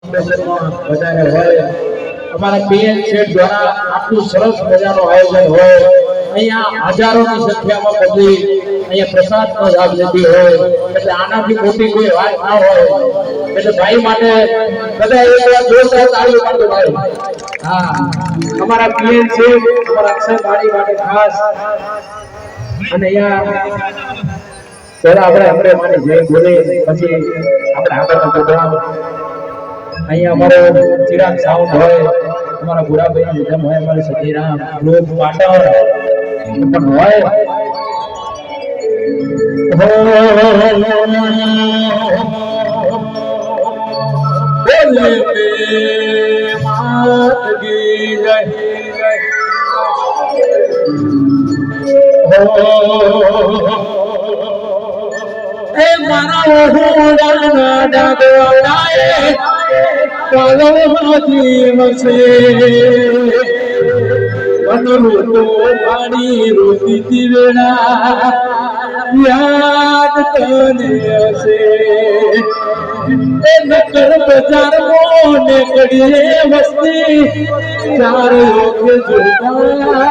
બધાને હોય અમારા પીએન સેટ દ્વારા આટલું સરસ મજાનું આયોજન હોય અહીંયા હજારોની સંખ્યામાં પબ્લિક અહીંયા પ્રસાદનો લાભ લેતી હોય એટલે આનાથી મોટી કોઈ વાત ના હોય એટલે ભાઈ માટે બધા એક જોરદાર તાળીઓ પાડો ભાઈ હા અમારા પીએન સેટ અમારા અક્ષરવાડી માટે ખાસ અને અહીંયા પેલા આપણે માની જય બોલે પછી આપણે આગળનો પ્રોગ્રામ અહીંયા અમારો ચિરાગ સાઉન્ડ હોય અમારા ભૂરાભાઈના નિધન હોય અમારે સતીરામ લોક પાટણ પણ હોય બોલે માત કી જય એ મારા હોડાના ડાગવાડાએ કાલોમાંથી વસે અનુરૂતો પાણી રોતી વેળા યાદ તને હશે એ નકર બજાર મોને કડીએ વસ્તી ચાર યોગ્ય જોતા